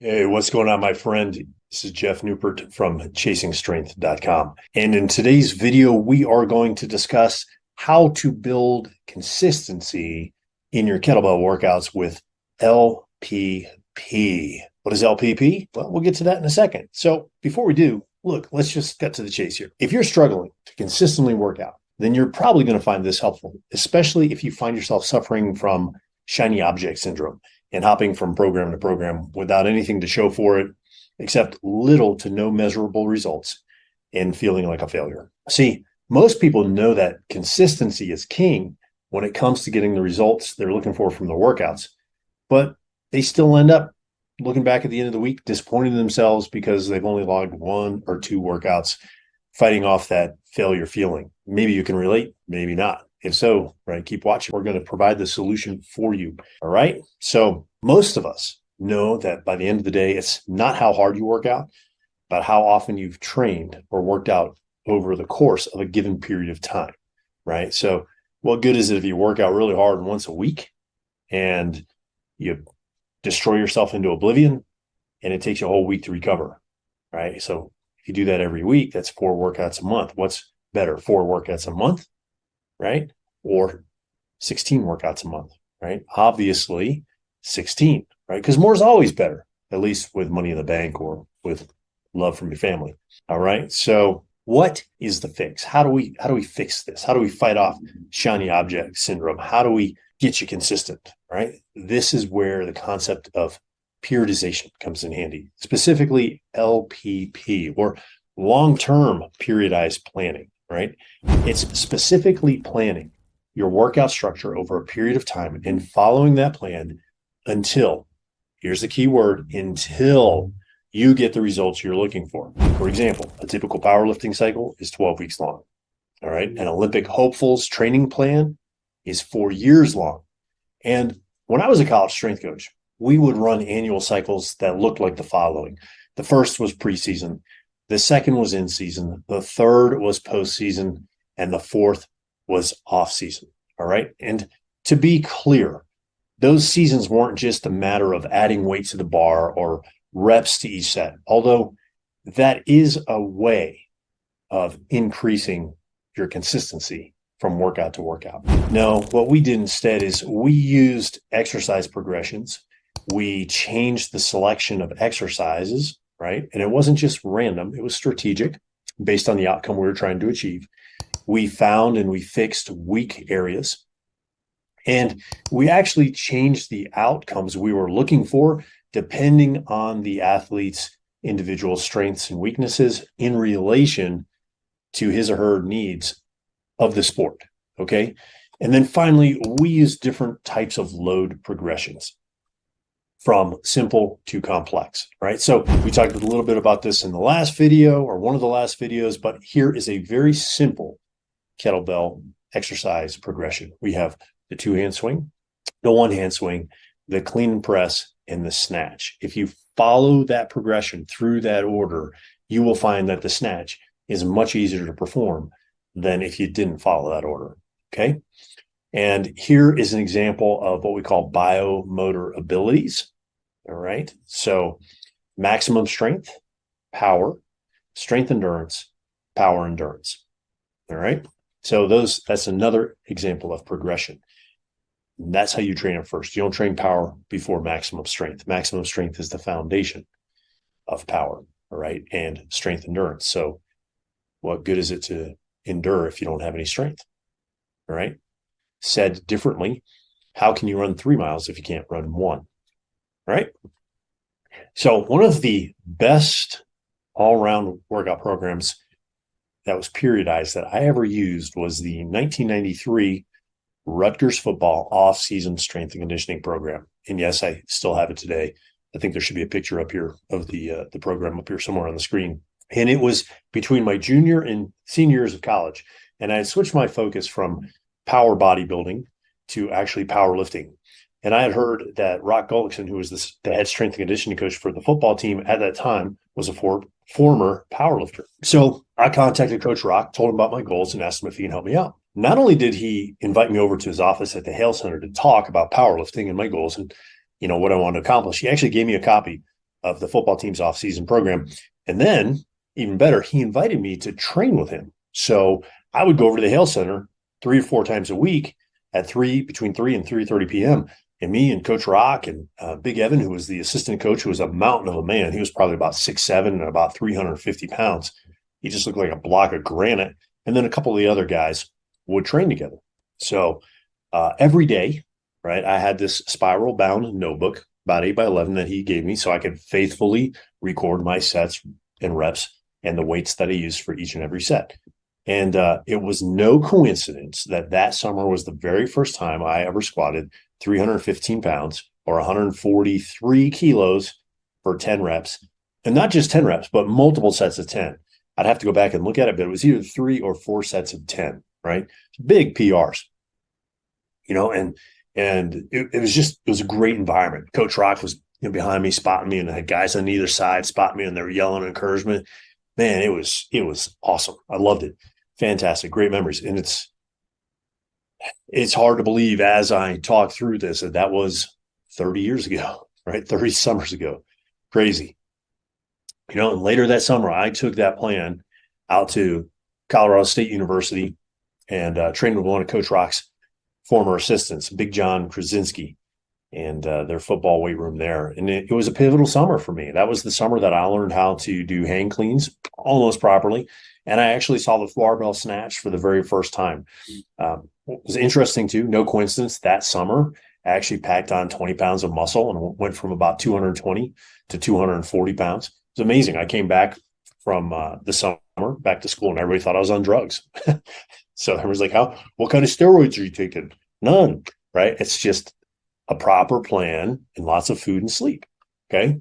Hey, what's going on, my friend? This is Jeff Newport from chasingstrength.com. And in today's video, we are going to discuss how to build consistency in your kettlebell workouts with LPP. What is LPP? Well, we'll get to that in a second. So before we do, look, let's just cut to the chase here. If you're struggling to consistently work out, then you're probably going to find this helpful, especially if you find yourself suffering from shiny object syndrome and hopping from program to program without anything to show for it, except little to no measurable results and feeling like a failure. See, most people know that consistency is king when it comes to getting the results they're looking for from their workouts, but they still end up looking back at the end of the week, disappointing themselves because they've only logged one or two workouts, fighting off that failure feeling. Maybe you can relate, maybe not. If so, right, keep watching. We're going to provide the solution for you. All right. So most of us know that by the end of the day, it's not how hard you work out, but how often you've trained or worked out over the course of a given period of time. Right. So what good is it if you work out really hard once a week and you destroy yourself into oblivion and it takes you a whole week to recover? Right. So if you do that every week, that's 4 workouts a month. What's better, 4 workouts a month? Right? Or 16 workouts a month, right? Obviously 16, right? Because more is always better, at least with money in the bank or with love from your family. All right. So what is the fix? How do we fix this? How do we fight off shiny object syndrome? How do we get you consistent? Right? This is where the concept of periodization comes in handy, specifically LPP or long-term periodized planning. Right? It's specifically planning your workout structure over a period of time and following that plan until, here's the key word, until you get the results you're looking for. For example, a typical powerlifting cycle is 12 weeks long. All right. An Olympic hopeful's training plan is 4 years long. And when I was a college strength coach, we would run annual cycles that looked like the following. The first was preseason. The second was in season. The third was postseason. And the fourth was off season. All right. And to be clear, those seasons weren't just a matter of adding weight to the bar or reps to each set, although that is a way of increasing your consistency from workout to workout. No, what we did instead is we used exercise progressions. We changed the selection of exercises. Right. And it wasn't just random, it was strategic based on the outcome we were trying to achieve. We found and we fixed weak areas. And we actually changed the outcomes we were looking for depending on the athlete's individual strengths and weaknesses in relation to his or her needs of the sport. Okay. And then finally, we use different types of load progressions, from simple to complex, right? So we talked a little bit about this in the last video or one of the last videos, but here is a very simple kettlebell exercise progression. We have the 2-hand swing, the 1-hand swing, the clean and press, and the snatch. If you follow that progression through that order, you will find that the snatch is much easier to perform than if you didn't follow that order, okay? And here is an example of what we call biomotor abilities. All right. So maximum strength, power, strength endurance, power endurance. All right. So that's another example of progression. And that's how you train it first. You don't train power before maximum strength. Maximum strength is the foundation of power. All right. And strength endurance. So what good is it to endure if you don't have any strength? All right. Said differently, how can you run 3 miles if you can't run 1? Right? So one of the best all-around workout programs that was periodized that I ever used was the 1993 Rutgers football off-season strength and conditioning program. And yes, I still have it today. I think there should be a picture up here of the program up here somewhere on the screen. And it was between my junior and senior years of college. And I switched my focus from power bodybuilding to actually powerlifting. And I had heard that Rock Gullickson, who was the head strength and conditioning coach for the football team at that time, was a former powerlifter. So I contacted Coach Rock, told him about my goals, and asked him if he can help me out. Not only did he invite me over to his office at the Hale Center to talk about powerlifting and my goals and what I wanted to accomplish, he actually gave me a copy of the football team's off-season program. And then, even better, he invited me to train with him. So I would go over to the Hale Center 3 or 4 times a week at between 3 and 3:30 p.m. And me and Coach Rock and Big Evan, who was the assistant coach, who was a mountain of a man. He was probably about 6'7" and about 350 pounds. He just looked like a block of granite. And then a couple of the other guys would train together. So every day, right, I had this spiral bound notebook, about 8 by 11, that he gave me so I could faithfully record my sets and reps and the weights that I used for each and every set. And it was no coincidence that summer was the very first time I ever squatted 315 pounds or 143 kilos for 10 reps. And not just 10 reps, but multiple sets of 10. I'd have to go back and look at it, but it was either 3 or 4 sets of 10, right? Big PRs, and it was a great environment. Coach Rock was behind me, spotting me, and I had guys on either side spotting me, and they were yelling encouragement. Man, it was awesome. I loved it. Fantastic, great memories. And it's hard to believe as I talk through this that was 30 years ago, right? 30 summers ago. Crazy. And later that summer, I took that plan out to Colorado State University and trained with one of Coach Rock's former assistants, Big John Krasinski, and their football weight room there. And it was a pivotal summer for me. That was the summer that I learned how to do hang cleans almost properly. And I actually saw the barbell snatch for the very first time. It was interesting too, no coincidence, that summer, I actually packed on 20 pounds of muscle and went from about 220 to 240 pounds. It was amazing. I came back from the summer back to school and everybody thought I was on drugs. So everyone's like, what kind of steroids are you taking? None, right? It's just a proper plan and lots of food and sleep. Okay.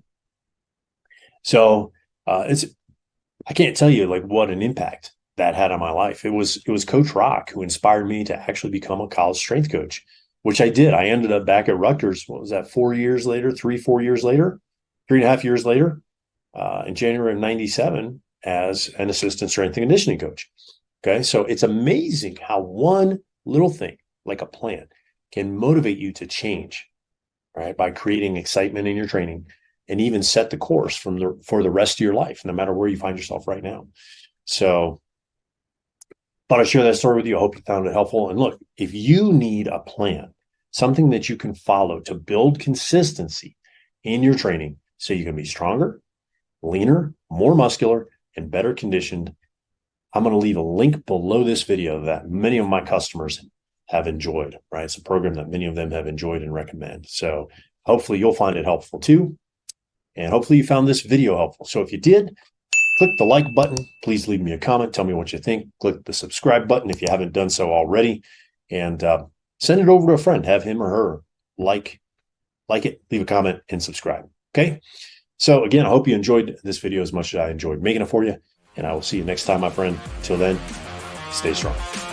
So I can't tell you like what an impact that had on my life. It was Coach Rock who inspired me to actually become a college strength coach, which I did. I ended up back at Rutgers. What was that? 4 years later, 3.5 years later, in January of 97 as an assistant strength and conditioning coach. Okay. So it's amazing how one little thing like a plan can motivate you to change, right? By creating excitement in your training and even set the course for the rest of your life, no matter where you find yourself right now. So thought I'd share that story with you. I hope you found it helpful. And look, if you need a plan, something that you can follow to build consistency in your training so you can be stronger, leaner, more muscular, and better conditioned, I'm going to leave a link below this video that many of my customers have enjoyed, right? It's a program that many of them have enjoyed and recommend. So hopefully you'll find it helpful too. And hopefully you found this video helpful. So if you did, click the like button. Please leave me a comment. Tell me what you think. Click the subscribe button if you haven't done so already. And send it over to a friend. Have him or her like it, leave a comment, and subscribe. Okay? So again, I hope you enjoyed this video as much as I enjoyed making it for you. And I will see you next time, my friend. Until then, stay strong.